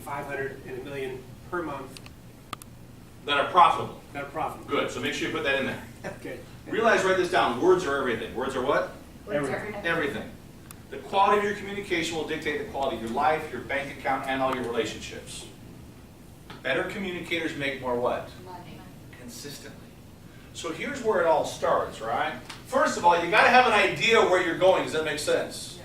500 and $1 million per month that are profitable. that are profitable. Good, so make sure you put that in there. Okay. Realize, write this down, words are everything. Words are what? Everything. Everything. The quality of your communication will dictate the quality of your life, your bank account, and all your relationships. Better communicators make more what? Money. Consistently. So here's where it all starts, right? First of all, you got to have an idea where you're going. Does that make sense?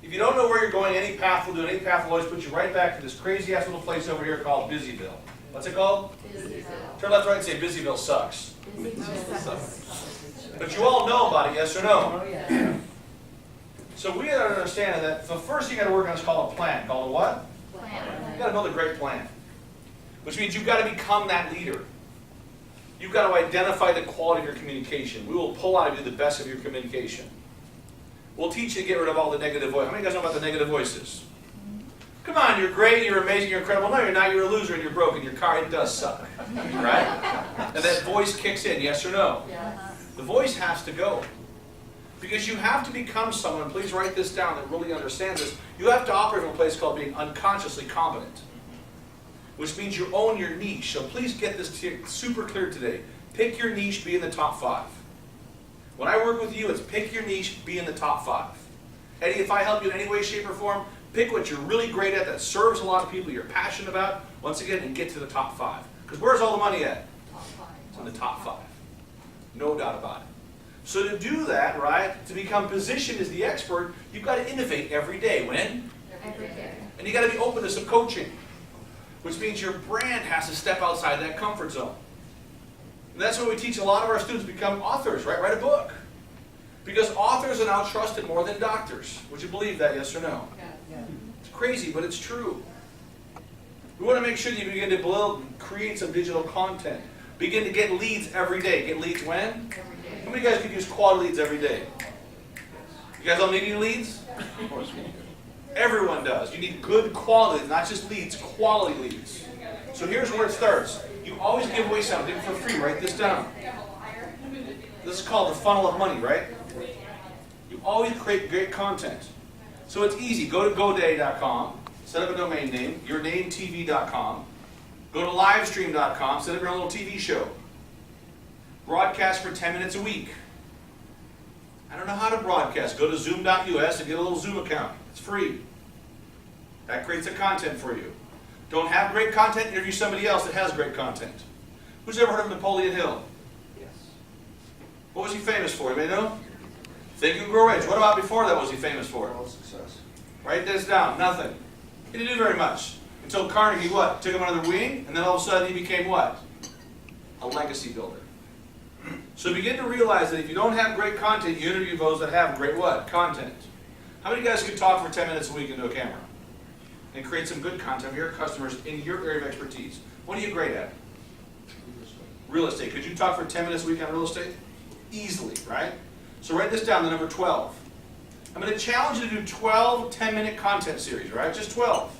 If you don't know where you're going, any path will do. Any path will always put you right back to this crazy-ass little place over here called Busyville. What's it called? Busyville. Turn left, right, and say Busyville sucks. Busyville. But you all know about it, yes or no? Oh, yeah. So we got to understand that the first thing you got to work on is called a plan. Called a what? Plan. You got to build a great plan. Which means you've got to become that leader. You've got to identify the quality of your communication. We will pull out of you the best of your communication. We'll teach you to get rid of all the negative voices. How many of you guys know about the negative voices? Come on, you're great, you're amazing, you're incredible. No, you're not, you're a loser and you're broken. Your car, it does suck. Right? And that voice kicks in, yes or no? Yes. The voice has to go. Because you have to become someone, please write this down, that really understands this. You have to operate from a place called being unconsciously competent. Which means you own your niche. So please get this super clear today. Pick your niche, be in the top 5. When I work with you, it's pick your niche, be in the top 5. Eddie, if I help you in any way, shape, or form, pick what you're really great at, that serves a lot of people you're passionate about, once again, and get to the top 5. Because where's all the money at? Top 5. It's in the top 5. No doubt about it. So to do that, right, to become positioned as the expert, you've got to innovate every day. When? Every day. And you got to be open to some coaching. Which means your brand has to step outside that comfort zone. And that's what we teach a lot of our students to become authors, right? Write a book. Because authors are now trusted more than doctors. Would you believe that, yes or no? Yeah. It's crazy, but it's true. We want to make sure that you begin to build and create some digital content. Begin to get leads every day. Get leads when? Every day. How many of you guys could use quality leads every day? You guys all need any leads? Of course we do. Everyone does. You need good quality, not just leads, quality leads. So here's where it starts. You always give away something for free. Write this down. This is called the funnel of money, right? You always create great content. So it's easy. Go to GoDaddy.com, set up a domain name, yournametv.com. Go to livestream.com, set up your own little TV show. Broadcast for 10 minutes a week. I don't know how to broadcast. Go to zoom.us and get a little Zoom account. It's free. That creates the content for you. Don't have great content, interview somebody else that has great content. Who's ever heard of Napoleon Hill? Yes. What was he famous for? Anybody know? Think and Grow Rich. What about before that was he famous for? All success. Write this down. Nothing. He didn't do very much. Until Carnegie, what? Took him under the wing, and then all of a sudden he became what? A legacy builder. So begin to realize that if you don't have great content, you interview those that have great what? Content. How many of you guys could talk for 10 minutes a week into a camera? And create some good content for your customers in your area of expertise? What are you great at? Real estate. Could you talk for 10 minutes a week on real estate? Easily, right? So write this down, the number 12. I'm going to challenge you to do 12 10-minute content series, right? Just 12.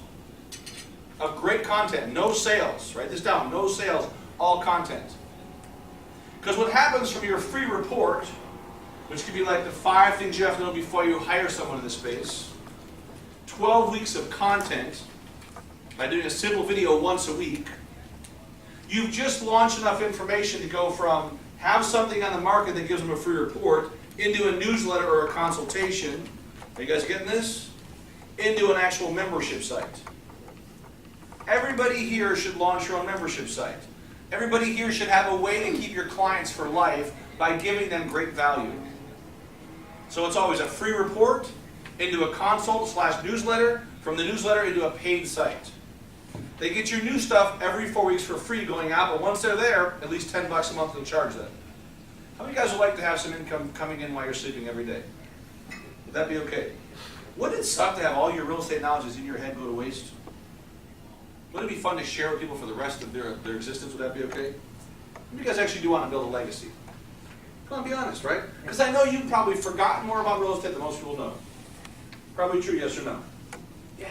Of great content, no sales. Write this down, no sales, all content. Because what happens from your free report, which could be like the 5 things you have to know before you hire someone in this space, 12 weeks of content, by doing a simple video once a week, you've just launched enough information to go from have something on the market that gives them a free report into a newsletter or a consultation. Are you guys getting this? Into an actual membership site. Everybody here should launch your own membership site. Everybody here should have a way to keep your clients for life by giving them great value. So it's always a free report into a consult/newsletter, from the newsletter into a paid site. They get your new stuff every 4 weeks for free going out, but once they're there, at least $10 a month they'll charge them. How many guys would like to have some income coming in while you're sleeping every day? Would that be okay? Wouldn't it suck to have all your real estate knowledge in your head go to waste? Wouldn't it be fun to share with people for the rest of their existence? Would that be okay? You guys actually do want to build a legacy. Come on, be honest, right? Because I know you've probably forgotten more about real estate than most people know. Probably true, yes or no? Yeah.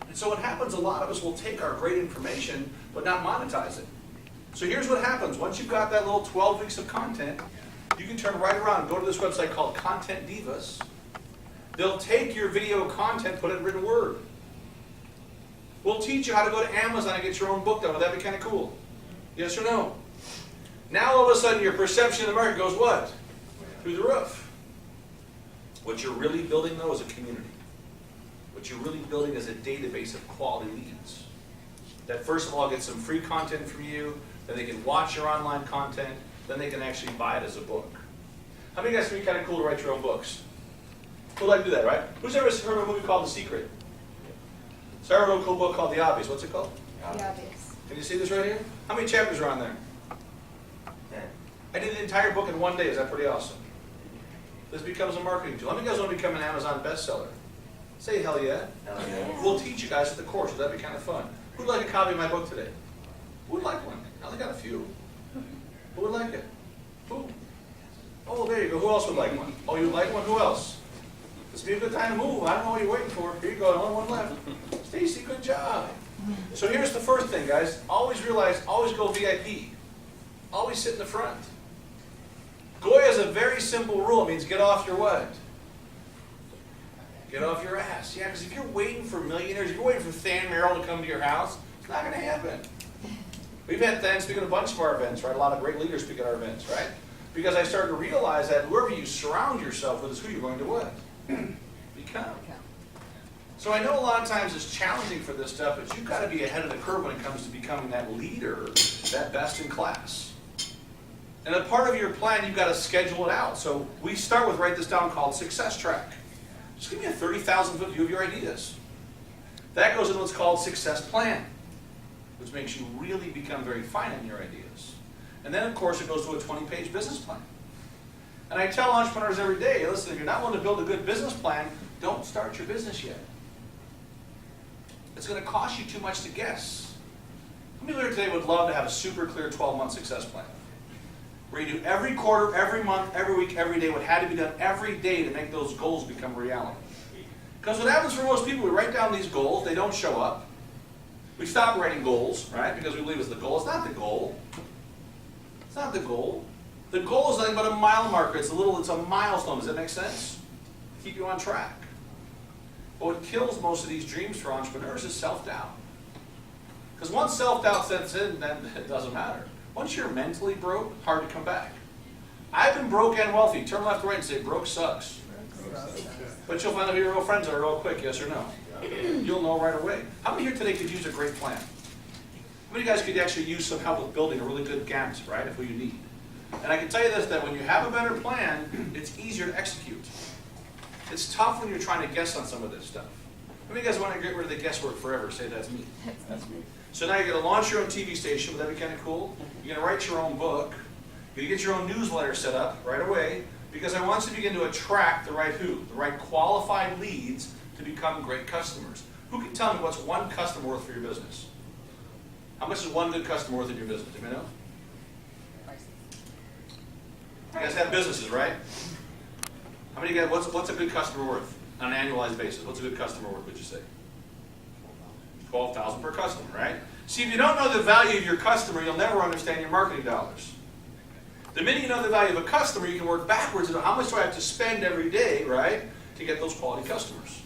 And so what happens, a lot of us will take our great information but not monetize it. So here's what happens. Once you've got that little 12 weeks of content, you can turn right around and go to this website called Content Divas. They'll take your video content, put it in written word. We'll teach you how to go to Amazon and get your own book done. Would that be kind of cool? Yes or no? Now all of a sudden your perception of the market goes what? Through the roof. What you're really building though is a community. What you're really building is a database of quality leads. That first of all gets some free content from you, then they can watch your online content, then they can actually buy it as a book. How many of you guys think it's kind of cool to write your own books? Who'd like to do that, right? Who's ever heard of a movie called The Secret? Sarah wrote a cool book called The Obvious. What's it called? The obvious. Can you see this right here? How many chapters are on there? I did the entire book in one day. Is that pretty awesome? This becomes a marketing tool. How many of you guys want to become an Amazon bestseller? Say hell yeah. Hell yeah. We'll teach you guys at the course. Would that be kind of fun? Who'd like a copy of my book today? Who'd like one? I only got a few. Who would like it? Who? Oh, there you go. Who else would like one? Oh, you'd like one? Who else? This would be a good time to move. I don't know what you're waiting for. Here you go. Only one left. Stacy, good job. So here's the first thing, guys. Always realize, always go VIP. Always sit in the front. Goya has a very simple rule. It means get off your what? Get off your ass. Yeah, because if you're waiting for millionaires, if you're waiting for Than Merrill to come to your house, it's not going to happen. We've had Than speak at a bunch of our events, right? A lot of great leaders speak at our events, right? Because I started to realize that whoever you surround yourself with is who you're going to what? Become. So I know a lot of times it's challenging for this stuff, but you've got to be ahead of the curve when it comes to becoming that leader, that best in class. And a part of your plan, you've got to schedule it out. So we start with, write this down, called Success Track. Just give me a 30,000-foot view of your ideas. That goes in what's called Success Plan, which makes you really become very fine in your ideas. And then, of course, it goes to a 20-page business plan. And I tell entrepreneurs every day, hey, listen, if you're not willing to build a good business plan, don't start your business yet. It's going to cost you too much to guess. How many here today would love to have a super clear 12-month success plan? Where you do every quarter, every month, every week, every day, what had to be done every day to make those goals become reality. Because what happens for most people, we write down these goals, they don't show up. We stop writing goals, right? Because we believe it's the goal. It's not the goal. It's not the goal. The goal is nothing but a mile marker. It's a milestone. Does that make sense? Keep you on track. But what kills most of these dreams for entrepreneurs is self-doubt. Because once self-doubt sets in, then it doesn't matter. Once you're mentally broke, hard to come back. I've been broke and wealthy. Turn left to right and say, broke sucks. But you'll find out who your real friends are real quick, yes or no? You'll know right away. How many here today could use a great plan? How many of you guys could actually use some help with building a really good Gantt, right, if what you need? And I can tell you this, that when you have a better plan, it's easier to execute. It's tough when you're trying to guess on some of this stuff. How many of you guys want to get rid of the guesswork forever? Say, that's me. That's me. So now you're going to launch your own TV station. Would that be kind of cool? You're going to write your own book. You're going to get your own newsletter set up right away, because I want you to begin to attract the right who? The right qualified leads to become great customers. Who can tell me what's one customer worth for your business? How much is one good customer worth in your business? Do you know? You guys have businesses, right? How many of you guys, what's a good customer worth on an annualized basis? What's a good customer worth, would you say? $12,000 per customer, right? See, if you don't know the value of your customer, you'll never understand your marketing dollars. The minute you know the value of a customer, you can work backwards and know how much do I have to spend every day, right, to get those quality customers.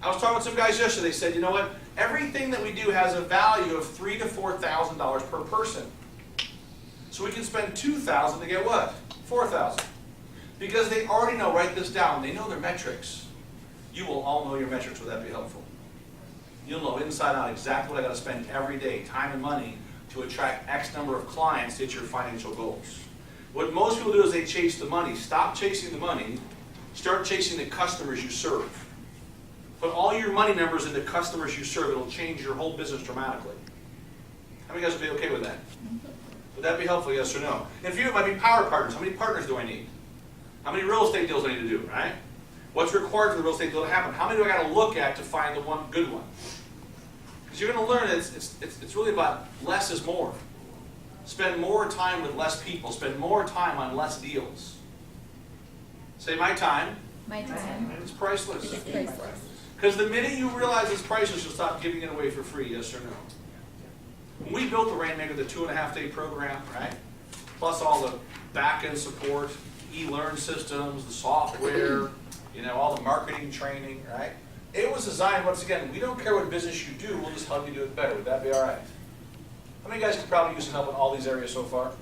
I was talking with some guys yesterday. They said, you know what? Everything that we do has a value of $3,000 to $4,000 per person. So we can spend $2,000 to get what? $4,000. Because they already know, write this down, they know their metrics. You will all know your metrics. Would that be helpful? You'll know inside out exactly what I got to spend every day, time and money, to attract X number of clients to hit your financial goals. What most people do is they chase the money. Stop chasing the money. Start chasing the customers you serve. Put all your money numbers into customers you serve. It'll change your whole business dramatically. How many of you guys would be okay with that? Would that be helpful, yes or no? And for you, it might be power partners. How many partners do I need? How many real estate deals do I need to do, right? What's required for the real estate deal to happen? How many do I got to look at to find the one good one? Because you're going to learn that it's really about less is more. Spend more time with less people. Spend more time on less deals. Say, my time. My time. It's priceless. It's priceless. Because the minute you realize it's priceless, you'll stop giving it away for free, yes or no? When we built the Rainmaker, the 2.5-day program, right? Plus all the back-end support, e-learn systems, the software, you know, all the marketing training, right? It was designed, once again, we don't care what business you do, we'll just help you do it better. Would that be all right? How many guys could probably use some help in all these areas so far?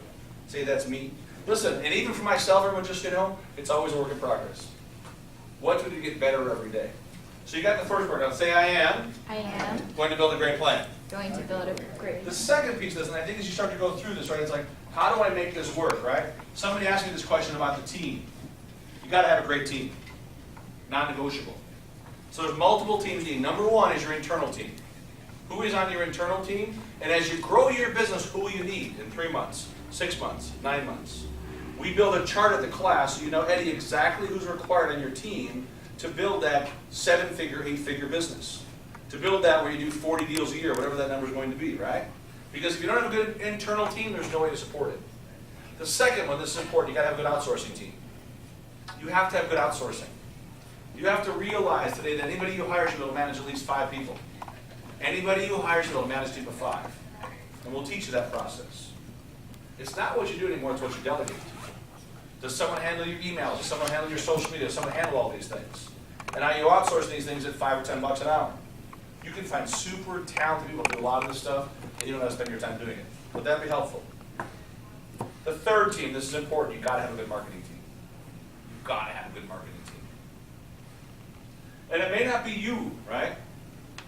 Say that's me. Listen, and even for myself, everyone, just so you know, it's always a work in progress. What do we get better every day? So you got the first part. Now say I am going to build a great plan. Going to build a great. The second piece of this, and I think as you start to go through this, right, it's like, how do I make this work, right? Somebody asked me this question about the team. You got to have a great team. Non-negotiable. So there's multiple teams. Number one is your internal team. Who is on your internal team? And as you grow your business, who will you need in 3 months, 6 months, 9 months? We build a chart at the class so you know, Eddie, exactly who's required on your team to build that 7-figure, 8-figure business. To build that where you do 40 deals a year, whatever that number is going to be, right? Because if you don't have a good internal team, there's no way to support it. The second one, this is important, you got to have a good outsourcing team. You have to have good outsourcing. You have to realize today that anybody who hires you will manage at least 5 people. Anybody who hires you will manage a team of 5. And we'll teach you that process. It's not what you do anymore, it's what you delegate. Does someone handle your emails? Does someone handle your social media? Does someone handle all these things? And now you outsource these things at $5 or $10 an hour. You can find super talented people who do a lot of this stuff, and you don't have to spend your time doing it. Would that be helpful? The third team, this is important, you've got to have a good marketing team. You've got to have a good marketing team. And it may not be you, right?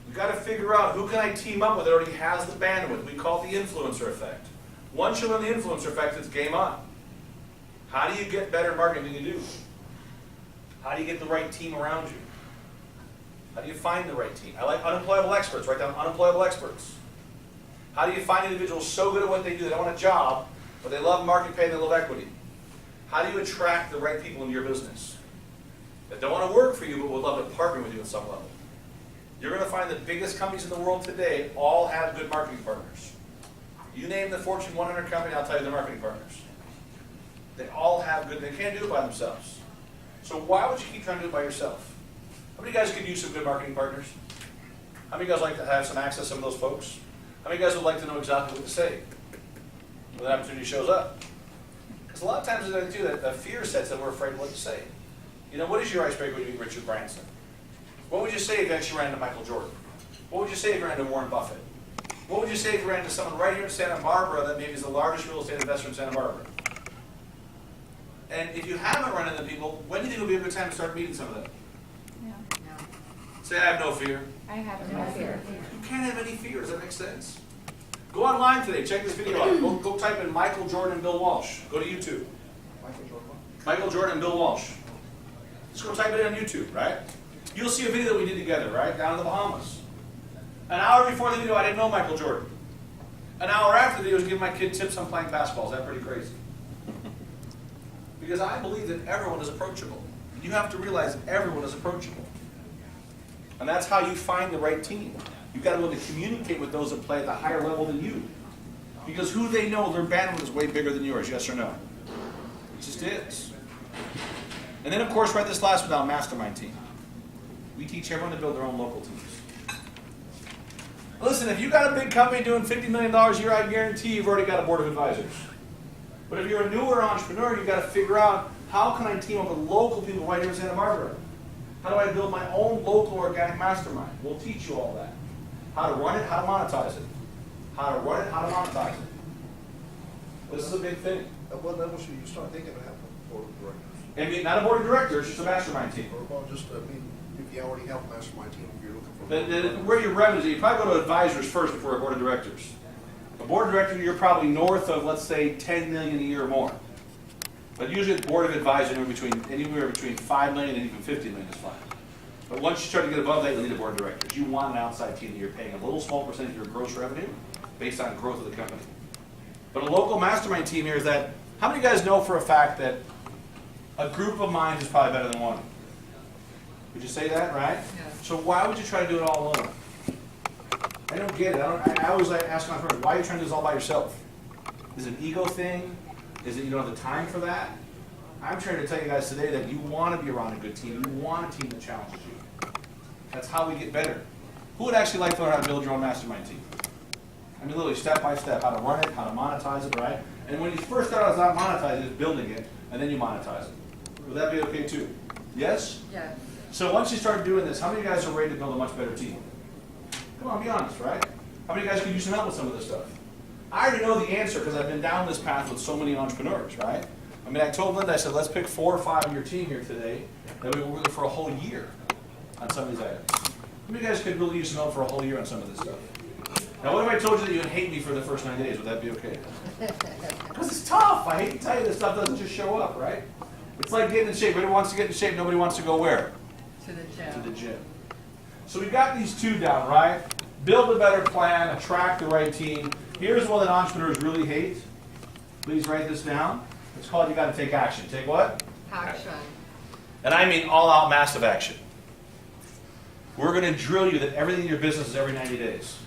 You've got to figure out who can I team up with that already has the bandwidth. We call it the influencer effect. Once you learn the influencer effect, it's game on. How do you get better marketing than you do? How do you get the right team around you? How do you find the right team? I like unemployable experts. Write down unemployable experts. How do you find individuals so good at what they do, they don't want a job, but they love market pay and they love equity? How do you attract the right people into your business that don't want to work for you but would love to partner with you at some level? You're going to find the biggest companies in the world today all have good marketing partners. You name the Fortune 100 company, I'll tell you their marketing partners. They all have good, they can't do it by themselves. So why would you keep trying to do it by yourself? How many guys could use some good marketing partners? How many guys like to have some access to some of those folks? How many guys would like to know exactly what to say when that opportunity shows up? Because a lot of times they do that, the fear sets that we're afraid of what to say. You know, what is your icebreaker when you meet Richard Branson? What would you say if you actually ran into Michael Jordan? What would you say if you ran into Warren Buffett? What would you say if you ran into someone right here in Santa Barbara that maybe is the largest real estate investor in Santa Barbara? And if you haven't run into people, when do you think will be a good time to start meeting some of them? No. Say, I have no fear. I have no fear. You can't have any fear. Does that make sense? Go online today. Check this video out. Go type in Michael Jordan and Bill Walsh. Go to YouTube. Michael Jordan and Bill Walsh. Just go type it in on YouTube, right? You'll see a video that we did together, right? Down in the Bahamas. An hour before the video, I didn't know Michael Jordan. An hour after the video, I was giving my kid tips on playing basketball. Is that pretty crazy? Because I believe that everyone is approachable. You have to realize everyone is approachable. And that's how you find the right team. You've got to be able to communicate with those that play at the higher level than you. Because who they know, their bandwidth is way bigger than yours, yes or no? It just is. And then, of course, write this last one down, mastermind team. We teach everyone to build their own local teams. Listen, if you've got a big company doing $50 million a year, I guarantee you've already got a board of advisors. But if you're a newer entrepreneur, you've got to figure out, how can I team up with local people right here in Santa Barbara? How do I build my own local organic mastermind? We'll teach you all that. How to run it, how to monetize it. How to run it, how to monetize it. This is a big thing. At what level should you start thinking about a board of directors? And not a board of directors, just a mastermind team. Or about just, if you already have a mastermind team, if you're looking for. Then where your revenues, you probably go to advisors first before a board of directors. A board of directors, you're probably north of, let's say, 10 million a year or more. But usually the board of advisors, anywhere between 5 million and even 50 million is fine. But once you start to get above that, you need a board of directors. You want an outside team that you're paying a little small percentage of your gross revenue based on growth of the company. But a local mastermind team here is that, how many guys know for a fact that a group of minds is probably better than one? Would you say that, right? Yeah. So why would you try to do it all alone? I don't get it. I always ask my friends, why are you trying to do this all by yourself? Is it an ego thing? Is it you don't have the time for that? I'm trying to tell you guys today that you want to be around a good team. You want a team that challenges you. That's how we get better. Who would actually like to learn how to build your own mastermind team? I mean, literally step by step, how to run it, how to monetize it, right? And when you first start out, it's not monetizing, it's building it, and then you monetize it. Would that be okay too? Yes? Yeah. So once you start doing this, how many of you guys are ready to build a much better team? Come on, be honest, right? How many of you guys could use some help with some of this stuff? I already know the answer because I've been down this path with so many entrepreneurs, right? I mean, I told Linda, I said, let's pick 4 or 5 on your team here today that we work with for a whole year on some of these items. How many of you guys could really use some help for a whole year on some of this stuff? Now, what if I told you that you would hate me for the first 9 days? Would that be okay? Because it's tough. I hate to tell you this stuff doesn't just show up, right? It's like getting in shape. Everybody wants to get in shape. Nobody wants to go where? To the gym. To the gym. So we've got these 2 down, right? Build a better plan, attract the right team. Here's one that entrepreneurs really hate. Please write this down. It's called you got to take action. Take what? Action. And I mean all-out massive action. We're going to drill you that everything in your business is every 90 days.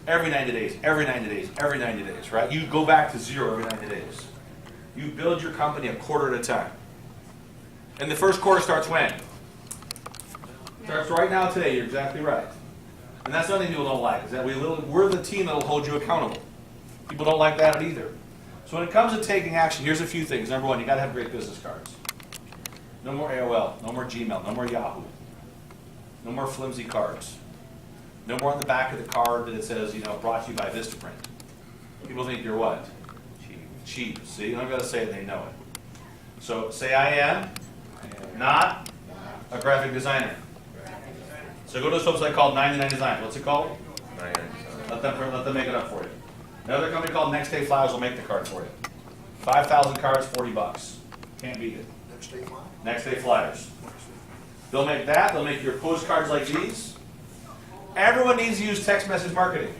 Every 90 days, every 90 days, every 90 days, right? You go back to 0 every 90 days. You build your company a quarter at a time. And the first quarter starts when? Starts right now today. You're exactly right. And that's something people don't like, is that we're the team that will hold you accountable. People don't like that either. So when it comes to taking action, here's a few things. Number 1, you got to have great business cards. No more AOL, no more Gmail, no more Yahoo. No more flimsy cards. No more on the back of the card that it says, brought to you by Vistaprint. People think you're what? Cheap. See, you don't got to say it, they know it. So say I am not a graphic designer. So go to this website called 99 Designs. What's it called? Let them make it up for you. Another company called Next Day Flyers will make the card for you. 5,000 cards, $40. Can't beat it. Next day fly. Next Day Flyers. They'll make that. They'll make your postcards like these. Everyone needs to use text message marketing.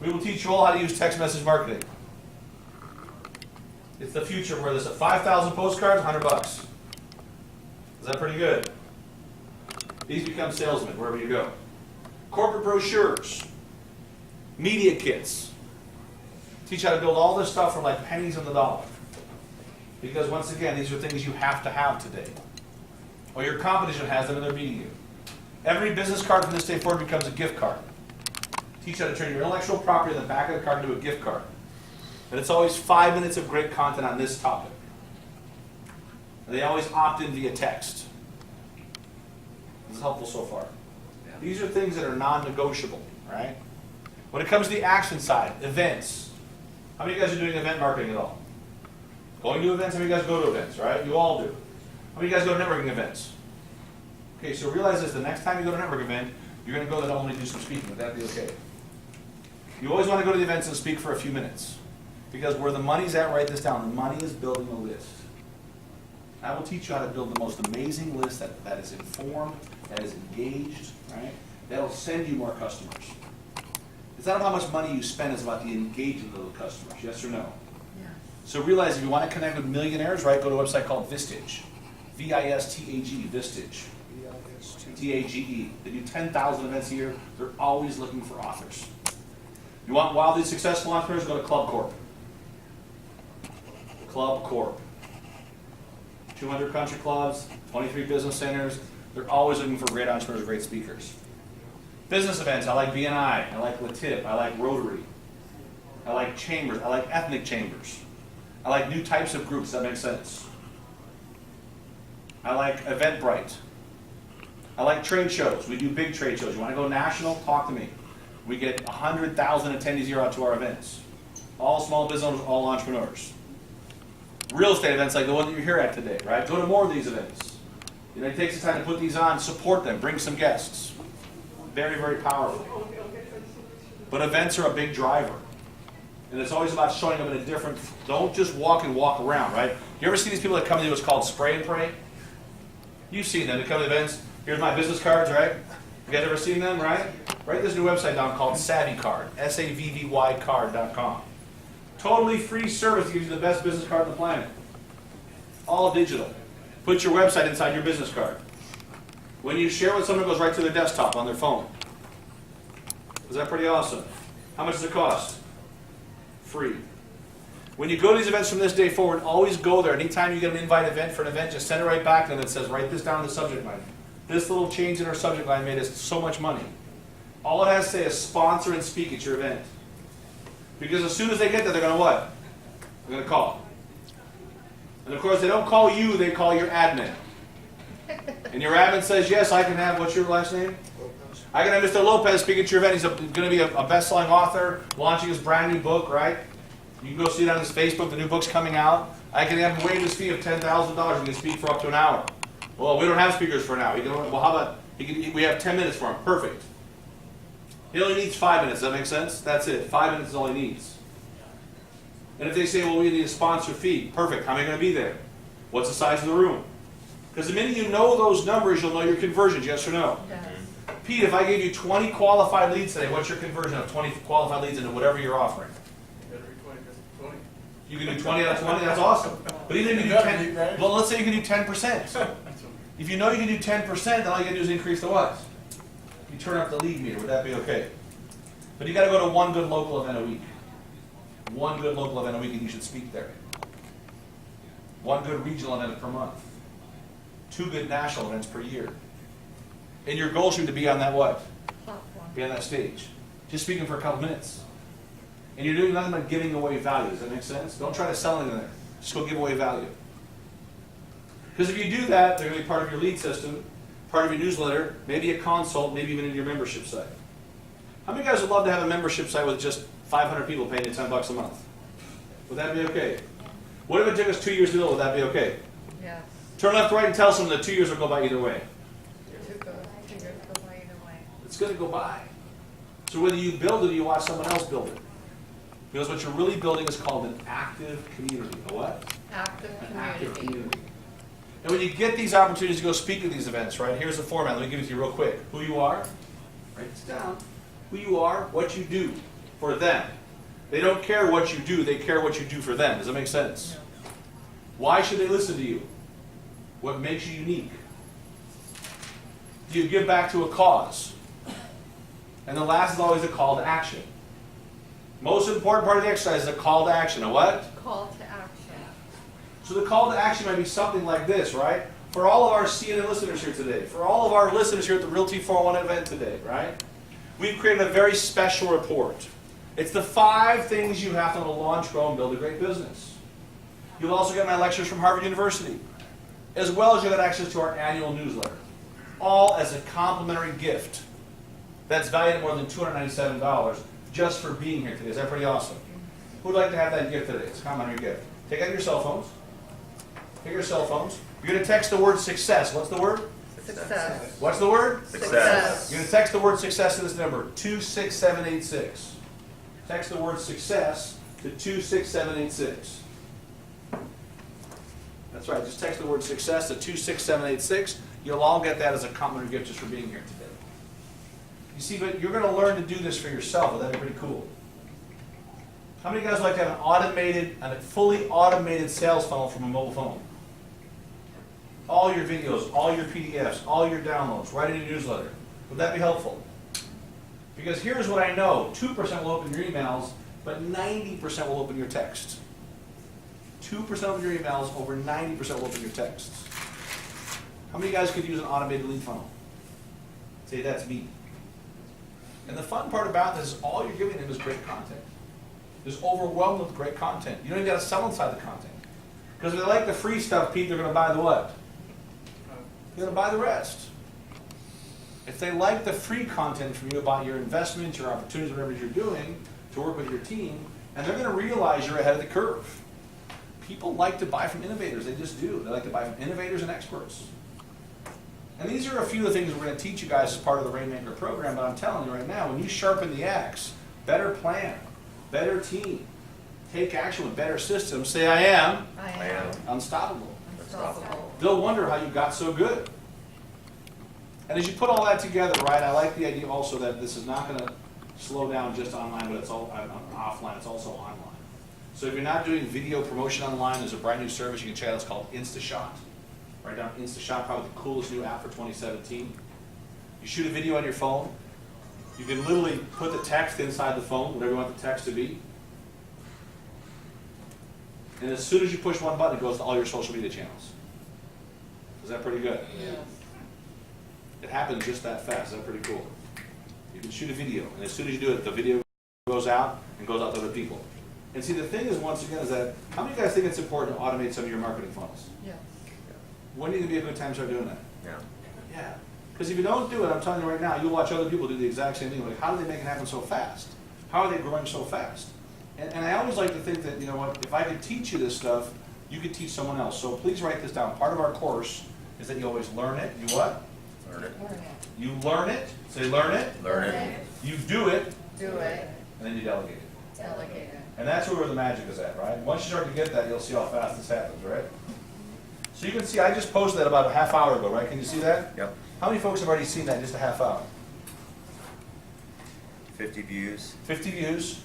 We will teach you all how to use text message marketing. It's the future where there's 5,000 postcards, $100. Is that pretty good? These become salesmen wherever you go. Corporate brochures, media kits. Teach how to build all this stuff for like pennies on the dollar. Because once again, these are things you have to have today. Or your competition has them and they're beating you. Every business card from this day forward becomes a gift card. Teach how to turn your intellectual property in the back of the card into a gift card. And it's always 5 minutes of great content on this topic. And they always opt in via text. This is helpful so far. These are things that are non-negotiable, right? When it comes to the action side, events. How many of you guys are doing event marketing at all? Going to events? How many of you guys go to events, right? You all do. How many of you guys go to networking events? Okay, so realize this, the next time you go to a network event, you're going to go there to only do some speaking. Would that be okay? You always want to go to the events and speak for a few minutes. Because where the money's at, write this down. The money is building a list. I will teach you how to build the most amazing list that is informed, that is engaged, right? That'll send you more customers. It's not about how much money you spend, it's about the engagement of those customers, yes or no? Yeah. So realize if you want to connect with millionaires, right, go to a website called Vistage. V-I-S-T-A-G, Vistage. T-A-G-E. They do 10,000 events a year. They're always looking for authors. You want wildly successful entrepreneurs, go to Club Corp. Club Corp. 200 country clubs, 23 business centers. They're always looking for great entrepreneurs, great speakers. Business events, I like BNI, I like Latip, I like Rotary. I like chambers, I like ethnic chambers. I like new types of groups, that makes sense. I like Eventbrite. I like trade shows. We do big trade shows. You want to go national? Talk to me. We get 100,000 attendees a year out to our events. All small business owners, all entrepreneurs. Real estate events like the one that you're here at today, right? Go to more of these events. It takes the time to put these on, support them, bring some guests. Very, very powerful. But events are a big driver. And it's always about showing up in a different, don't just walk and walk around, right? You ever see these people that come to do what's called spray and pray? You've seen them. They come to events. Here's my business cards, right? You guys ever seen them, right? Write this new website down called Savvy Card, S-A-V-V-Y card.com. Totally free service to give you the best business card on the planet. All digital. Put your website inside your business card. When you share with someone, it goes right to their desktop on their phone. Is that pretty awesome? How much does it cost? Free. When you go to these events from this day forward, always go there. Anytime you get an invite event for an event, just send it right back to them that says, write this down in the subject line. This little change in our subject line made us so much money. All it has to say is sponsor and speak at your event. Because as soon as they get there, they're going to what? They're going to call. And of course, they don't call you, they call your admin. And your admin says, yes, I can have, what's your last name? Lopez. I can have Mr. Lopez speaking to your event. He's going to be a best-selling author, launching his brand new book, right? You can go see it on his Facebook. The new book's coming out. I can have him waive his fee of $10,000. He can speak for up to an hour. Well, we don't have speakers for an hour. Well, how about, we have 10 minutes for him. Perfect. He only needs 5 minutes. Does that make sense? That's it. 5 minutes is all he needs. And if they say, well, we need a sponsor fee, perfect. How many are going to be there? What's the size of the room? Because the minute you know those numbers, you'll know your conversions, yes or no? Yes. Pete, if I gave you 20 qualified leads today, what's your conversion of 20 qualified leads into whatever you're offering? You can do 20 out of 20, that's awesome. But even if you do 10, well, let's say you can do 10%. If you know you can do 10%, then all you gotta do is increase the what? You turn up the lead meter, would that be okay? But you gotta go to one good local event a week. One good local event a week and you should speak there. One good regional event per month. 2 good national events per year. And your goal should be on that what? Platform. Be on that stage. Just speaking for a couple minutes. And you're doing nothing but giving away value. Does that make sense? Don't try to sell anything there. Just go give away value. Because if you do that, they're going to be part of your lead system, part of your newsletter, maybe a consult, maybe even in your membership site. How many guys would love to have a membership site with just 500 people paying you $10 a month? Would that be okay? What if it took us 2 years to build? Would that be okay? Yes. Turn left, right, and tell someone that 2 years will go by either way. 2 years go by either way. It's going to go by. So whether you build it or you watch someone else build it. Because what you're really building is called an active community. A what? Active An active community. community. And when you get these opportunities to go speak at these events, right, here's the format. Let me give it to you real quick. Who you are, write this down. Who you are, what you do for them. They don't care what you do, they care what you do for them. Does that make sense? Why should they listen to you? What makes you unique? Do you give back to a cause? And the last is always a call to action. Most important part of the exercise is a call to action. A what? Call to action. So the call to action might be something like this, right? For all of our CNN listeners here today, for all of our listeners here at the Realty 401 event today, right? We've created a very special report. It's the 5 things you have to launch, grow, and build a great business. You'll also get my lectures from Harvard University, as well as you'll get access to our annual newsletter, all as a complimentary gift that's valued at more than $297 just for being here today. Is that pretty awesome? Who'd like to have that gift today? It's a complimentary gift. Take out your cell phones. Take your cell phones. You're going to text the word success. What's the word? Success. What's the word? Success. You're going to text the word success to this number, 26786. Text the word success to 26786. That's right, just text the word success to 26786. You'll all get that as a complimentary gift just for being here today. You see, but you're going to learn to do this for yourself, and that'd be pretty cool. How many of you guys would like to have a fully automated sales funnel from a mobile phone? All your videos, all your PDFs, all your downloads, right in your newsletter. Would that be helpful? Because here's what I know. 2% will open your emails, but 90% will open your text. 2% of your emails, over 90% will open your texts. How many of you guys could use an automated lead funnel? Say, that's me. And the fun part about this is all you're giving them is great content. Just overwhelmed with great content. You don't even got to sell inside the content. Because if they like the free stuff, Pete, they're going to buy the what? They're going to buy the rest. If they like the free content from you about your investments, your opportunities, whatever you're doing to work with your team, and they're going to realize you're ahead of the curve. People like to buy from innovators. They just do. They like to buy from innovators and experts. And these are a few of the things we're going to teach you guys as part of the Rainmaker program, but I'm telling you right now, when you sharpen the axe, better plan, better team, take action with better systems, say I am unstoppable. Unstoppable. They'll wonder how you got so good. And as you put all that together, right, I like the idea also that this is not going to slow down just online, but it's all offline, it's also online. So if you're not doing video promotion online, there's a brand new service you can check out. It's called InstaShot. Write down InstaShot, probably the coolest new app for 2017. You shoot a video on your phone. You can literally put the text inside the phone, whatever you want the text to be. And as soon as you push one button, it goes to all your social media channels. Is that pretty good? Yes. It happens just that fast. Is that pretty cool? You can shoot a video, and as soon as you do it, the video goes out and goes out to other people. And see, the thing is, once again, is that how many of you guys think it's important to automate some of your marketing funnels? Yes. When do you think would be a good time to start doing that? Yeah. Yeah. Because if you don't do it, I'm telling you right now, you'll watch other people do the exact same thing. Like, how do they make it happen so fast? How are they growing so fast? And I always like to think that, you know what, if I could teach you this stuff, you could teach someone else. So please write this down. Part of our course is that you always learn it. You what? Learn it. Learn it. You learn it. Say learn it. Learn it. You do it. Do it. And then you delegate it. Delegate it. And that's where the magic is at, right? Once you start to get that, you'll see how fast this happens, right? So you can see, I just posted that about a half hour ago, right? Can you see that? Yep. How many folks have already seen that in just a half hour? 50 views. 50 views,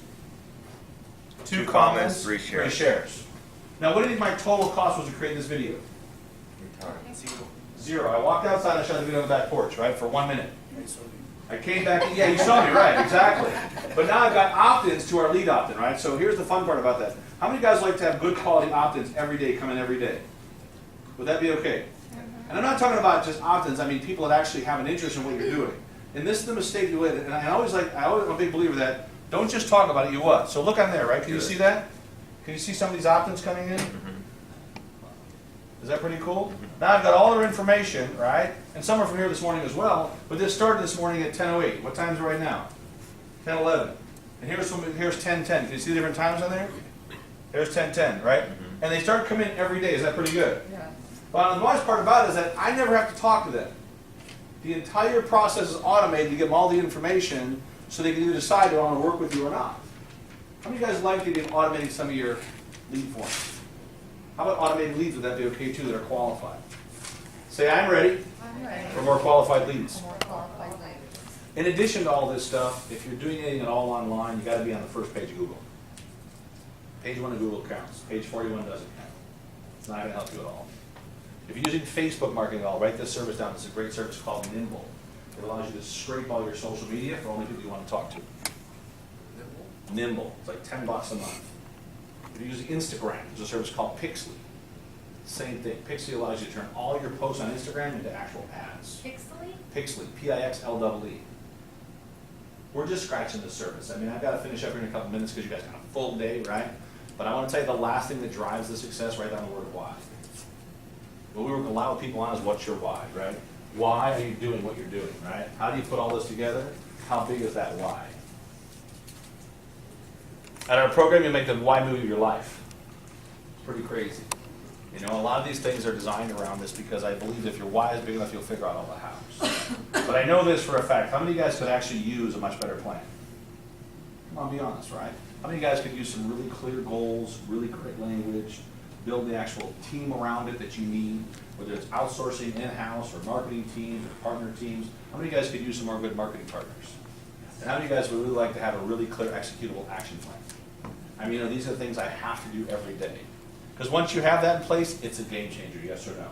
2 2 comments, comments, 3 shares. 3 shares. Now, what do you think my total cost was to create this video? Zero. I walked outside and shot the video on the back porch, right, for 1 minute. I came back, yeah, you saw me, right, exactly. But now I've got opt-ins to our lead opt-in, right? So here's the fun part about that. How many guys like to have good quality opt-ins every day, come in every day? Would that be okay? And I'm not talking about just opt-ins, I mean people that actually have an interest in what you're doing. And this is the mistake you made. And I'm a big believer that don't just talk about it, you what? So look on there, right? Can you see that? Can you see some of these opt-ins coming in? Is that pretty cool? Now I've got all their information, right? And some are from here this morning as well, but this started this morning at 10:08. What time is it right now? 10:11. And here's 10:10. Can you see the different times on there? There's 10:10, right? And they start coming in every day. Is that pretty good? Yeah. But the nice part about it is that I never have to talk to them. The entire process is automated to give them all the information so they can either decide they want to work with you or not. How many of you guys like to be automating some of your lead forms? How about automated leads? Would that be okay too, that are qualified? Say, I'm ready I'm ready. for more qualified leads. More qualified leaders. In addition to all this stuff, if you're doing anything at all online, you got to be on the first page of Google. Page 1 of Google counts. Page 41 doesn't count. It's not going to help you at all. If you're using Facebook marketing at all, write this service down. It's a great service called Nimble. It allows you to scrape all your social media for only people you want to talk to. Nimble. It's like $10 a month. If you're using Instagram, there's a service called Pixely. Same thing. Pixely allows you to turn all your posts on Instagram into actual ads. Pixely? Pixely, Pixlee. We're just scratching the surface. I mean, I've got to finish up here in a couple minutes because you guys got a full day, right? But I want to tell you the last thing that drives the success, right down the word why. What we were allowed with people on is what's your why, right? Why are you doing what you're doing, right? How do you put all this together? How big is that why? At our program, you make the why move of your life. It's pretty crazy. You know, a lot of these things are designed around this because I believe if your why is big enough, you'll figure out all the hows. But I know this for a fact. How many of you guys could actually use a much better plan? Come on, be honest, right? How many of you guys could use some really clear goals, really clear language, build the actual team around it that you need, whether it's outsourcing in-house or marketing teams or partner teams? How many of you guys could use some more good marketing partners? And how many of you guys would really like to have a really clear executable action plan? I mean, you know, these are the things I have to do every day. Because once you have that in place, it's a game changer, yes or no?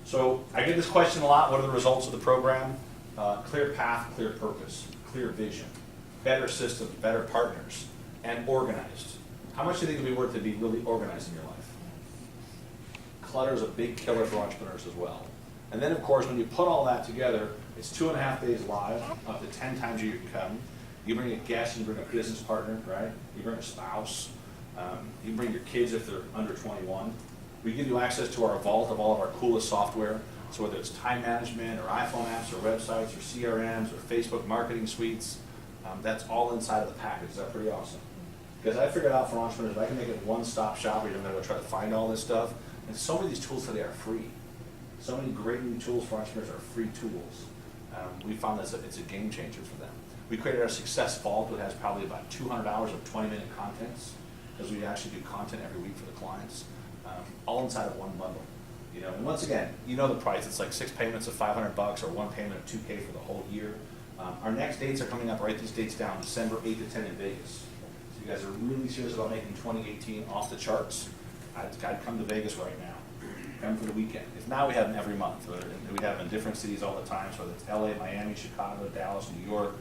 So I get this question a lot. What are the results of the program? Clear path, clear purpose, clear vision, better systems, better partners, and organized. How much do you think it would be worth to be really organized in your life? Clutter is a big killer for entrepreneurs as well. And then, of course, when you put all that together, it's 2.5 days live, up to 10 times a year you can come. You bring a guest, you bring a business partner, right? You bring a spouse. You bring your kids if they're under 21. We give you access to our vault of all of our coolest software. So whether it's time management or iPhone apps or websites or CRMs or Facebook marketing suites, that's all inside of the package. Is that pretty awesome? Because I figured out for entrepreneurs, if I can make it one-stop shop where you don't have to try to find all this stuff, and so many of these tools today are free. So many great new tools for entrepreneurs are free tools. We found that it's a game changer for them. We created our Success Vault, which has probably about 200 hours of 20-minute contents, because we actually do content every week for the clients, all inside of one bundle. You know, and once again, you know the price. It's like 6 payments of $500 or 1 payment of $2K for the whole year. Our next dates are coming up. Write these dates down: December 8 to 10 in Vegas. So you guys are really serious about making 2018 off the charts. I'd come to Vegas right now. Come for the weekend. If now we have them every month. We have them in different cities all the time. So it's LA, Miami, Chicago, Dallas, New York.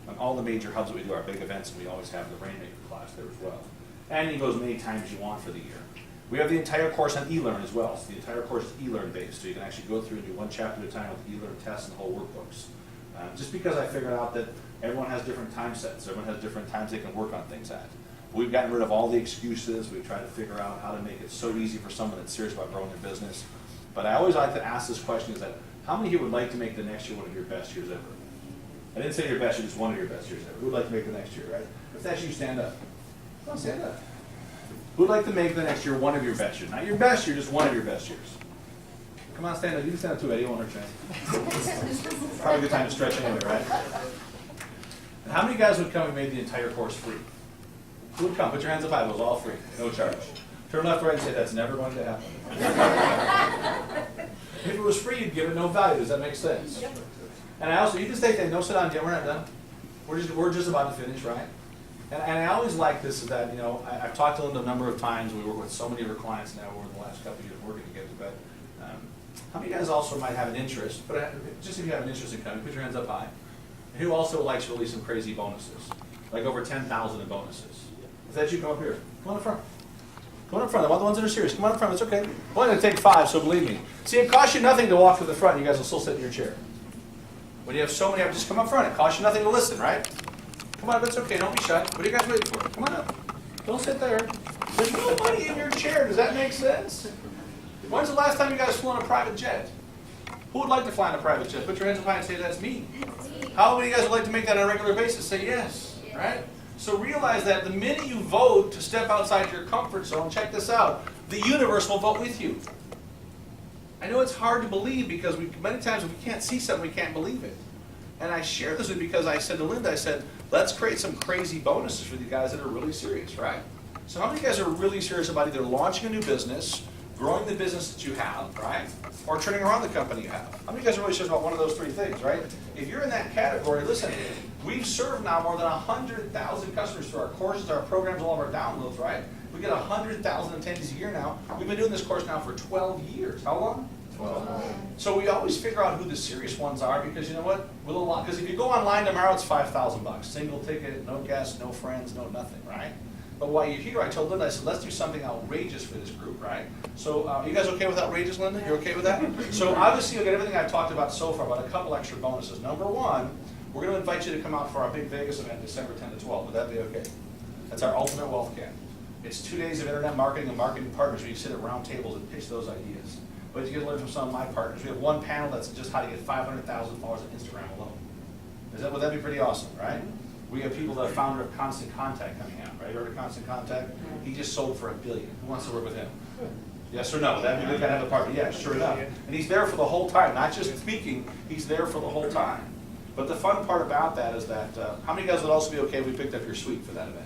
And all the major hubs that we do our big events, and we always have the Rainmaker class there as well. And you can go as many times as you want for the year. We have the entire course on eLearn as well. So the entire course is eLearn based, so you can actually go through and do one chapter at a time with eLearn tests and whole workbooks. Just because I figured out that everyone has different time sets, everyone has different times they can work on things at. We've gotten rid of all the excuses. We've tried to figure out how to make it so easy for someone that's serious about growing their business. But I always like to ask this question: is that How many here would like to make the next year one of your best years ever? I didn't say your best year, just one of your best years ever. Who would like to make the next year, right? If that's you, stand up. Come on, stand up. Who would like to make the next year one of your best years? Not your best year, just one of your best years. Come on, stand up. You can stand up too, Eddie. One more chance. Probably a good time to stretch anyway, right? And how many guys would come and made the entire course free? Who would come? Put your hands up high. It was all free, no charge. Turn left, right, and say, that's never going to happen. If it was free, you'd give it no value. Does that make sense? And I also, you can stay there. No, sit down, Jim. We're not done. We're just about to finish, right? And I always like this is that, you know, I've talked to Linda a number of times. We work with so many of her clients now over the last couple of years working together. But how many guys also might have an interest? But just if you have an interest in coming, put your hands up high. And who also likes really some crazy bonuses? Like over 10,000 in bonuses. If that's you, come up here. Come on up front. Come on up front. I want the ones that are serious. Come on up front. It's okay. I'm only going to take 5, so believe me. See, it costs you nothing to walk to the front. You guys will still sit in your chair. When you have so many, just come up front. It costs you nothing to listen, right? Come on up. It's okay. Don't be shy. What are you guys waiting for? Come on up. Don't sit there. There's no money in your chair. Does that make sense? When's the last time you guys flew on a private jet? Who would like to fly on a private jet? Put your hands up high and say, that's me. How many of you guys would like to make that on a regular basis? Say yes, right? So realize that the minute you vote to step outside your comfort zone, check this out, the universe will vote with you. I know it's hard to believe because many times if we can't see something, we can't believe it. And I share this with because I said to Linda, I said, let's create some crazy bonuses for the guys that are really serious, right? So how many guys are really serious about either launching a new business, growing the business that you have, right? Or turning around the company you have? How many guys are really serious about one of those 3 things, right? If you're in that category, listen, we've served now more than 100,000 customers through our courses, our programs, all of our downloads, right? We get 100,000 attendees a year now. We've been doing this course now for 12 years. How long? 12. So we always figure out who the serious ones are because you know what? Because if you go online tomorrow, it's $5,000. Single ticket, no guests, no friends, no nothing, right? But while you're here, I told Linda, I said, let's do something outrageous for this group, right? So you guys okay with outrageous, Linda? You're okay with that? So obviously you'll get everything I've talked about so far, but a couple extra bonuses. Number 1, we're going to invite you to come out for our big Vegas event December 10 to 12. Would that be okay? That's our Ultimate Wealth Camp. It's 2 days of internet marketing and marketing partners where you sit at round tables and pitch those ideas. But you get to learn from some of my partners. We have one panel that's just how to get 500,000 followers on Instagram alone. Would that be pretty awesome, right? We have people that are founder of Constant Contact coming out, right? You heard of Constant Contact? He just sold for $1 billion. Who wants to work with him? Yes or no? Would that be a good guy to have a partner? Yeah, sure enough. And he's there for the whole time, not just speaking, he's there for the whole time. But the fun part about that is that, how many guys would also be okay if we picked up your suite for that event?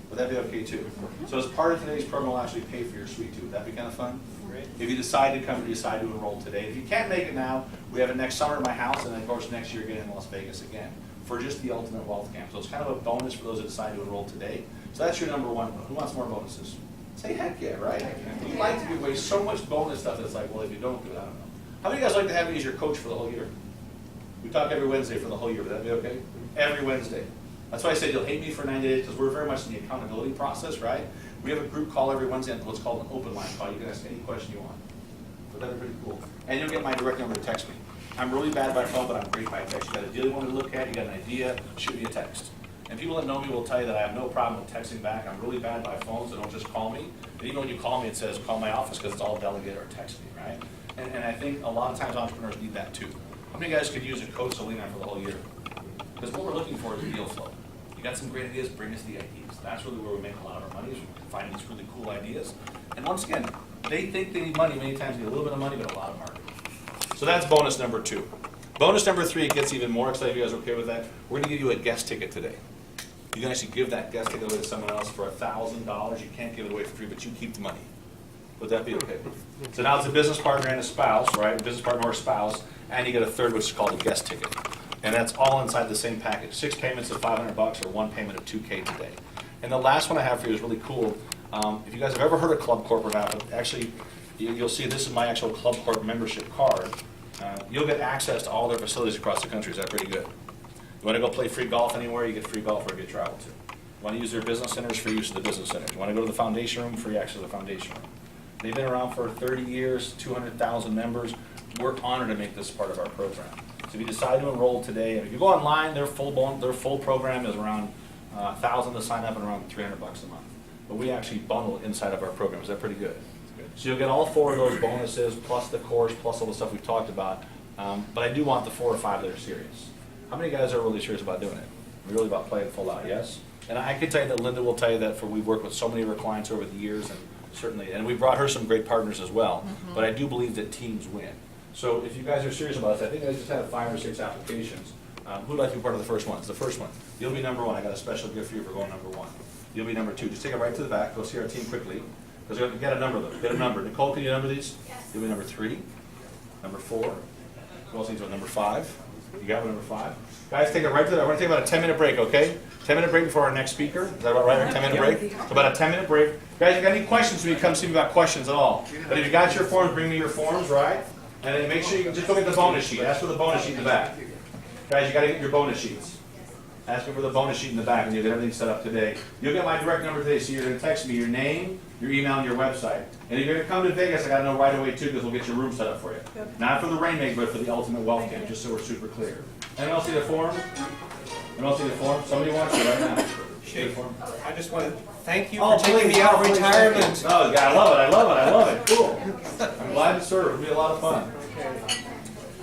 Would that be okay too? So as part of today's program, we'll actually pay for your suite too. Would that be kind of fun? Great. If you decide to come, you decide to enroll today. If you can't make it now, we have it next summer in my house, and then of course next year again in Las Vegas again for just the Ultimate Wealth Camp. So it's kind of a bonus for those that decide to enroll today. So that's your number 1. Who wants more bonuses? Say heck yeah, right? We like to give away so much bonus stuff that's like, well, if you don't do it, I don't know. How many of you guys like to have me as your coach for the whole year? We talk every Wednesday for the whole year. Would that be okay? Every Wednesday. That's why I said you'll hate me for 90 days because we're very much in the accountability process, right? We have a group call every Wednesday and what's called an open line call. You can ask any question you want. So that'd be pretty cool. And you'll get my direct number to text me. I'm really bad by phone, but I'm great by text. You got a deal you want me to look at, you got an idea, shoot me a text. And people that know me will tell you that I have no problem with texting back. I'm really bad by phone, so don't just call me. And even when you call me, it says call my office because it's all delegate or text me, right? And I think a lot of times entrepreneurs need that too. How many guys could use a coach to lean on for the whole year? Because what we're looking for is deal flow. You got some great ideas, bring us the ideas. That's really where we make a lot of our money, is finding these really cool ideas. And once again, they think they need money. Many times they need a little bit of money, but a lot of marketing. So that's bonus number 2. Bonus number 3, it gets even more exciting. You guys are okay with that? We're going to give you a guest ticket today. You can actually give that guest ticket away to someone else for $1,000. You can't give it away for free, but you keep the money. Would that be okay? So now it's a business partner and a spouse, right? A business partner or a spouse, and you get a third, which is called a guest ticket. And that's all inside the same package. 6 payments of $500 or 1 payment of $2K today. And the last one I have for you is really cool. If you guys have ever heard of Club Corp or not, actually, you'll see this is my actual Club Corp membership card. You'll get access to all their facilities across the country. Is that pretty good? You want to go play free golf anywhere, you get free golf or get travel to. You want to use their business centers, free use of the business centers. You want to go to the foundation room, free access to the foundation room. They've been around for 30 years, 200,000 members. We're honored to make this part of our program. So if you decide to enroll today, if you go online, their full program is around $1,000 to sign up and around $300 a month. But we actually bundle it inside of our program. Is that pretty good? So you'll get all 4 of those bonuses, plus the course, plus all the stuff we've talked about, But I do want the 4 or 5 that are serious. How many guys are really serious about doing it? Really about playing full out, yes? And I can tell you that Linda will tell you that we've worked with so many of her clients over the years, and certainly, and we brought her some great partners as well. But I do believe that teams win. So if you guys are serious about this, I think I just had 5 or 6 applications. Who'd like to be part of the first one? It's the first one. You'll be number 1. I got a special gift for you for going number 1. You'll be number 2. Just take it right to the back. Go see our team quickly. Because you got to number them. Get a number. Nicole, can you number these? Yes. You'll be number 3. Number 4. Who else needs one? Number 5. You got one, number 5. Guys, take it right to the. We're going to take about a 10-minute break, okay? 10-minute break before our next speaker. Is that about right? A 10-minute break? So about a 10-minute break. Guys, if you got any questions, when you come see me about questions at all. But if you got your forms, bring me your forms, right? And then make sure you just go get the bonus sheet. Ask for the bonus sheet in the back. Guys, you got to get your bonus sheets. Ask me for the bonus sheet in the back, and you'll get everything set up today. You'll get my direct number today, so you're going to text me your name, your email, and your website. And if you're going to come to Vegas, I got to know right away, too, because we'll get your room set up for you. Not for the Rainmaker, but for the Ultimate Wealth Camp, just so we're super clear. Anyone else need a form? Anyone else need a form? Somebody wants it right now. Shane, I just want to thank you Oh, for taking please, me out of please, retirement. thank you. No, yeah, I love it, I love it, I love it. Cool. I'm glad to serve. It'll be a lot of fun.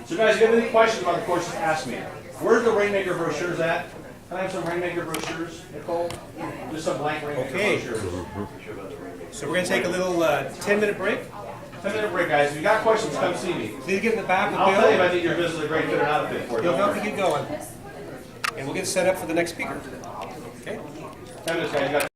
So guys, if you have any questions about the course, just ask me. Where's the Rainmaker brochures at? Can I have some Rainmaker brochures, Nicole? Just some blank Rainmaker Okay. brochures. So we're going to take a little 10-minute break. 10-minute break, guys. If you got questions, come see me. Please get in the back with I'll tell you if I Bill. think your business is a great fit or not a fit for it. He'll Don't help you worry. get going. And we'll get set up for the next speaker. Okay? 10 minutes, guys. You got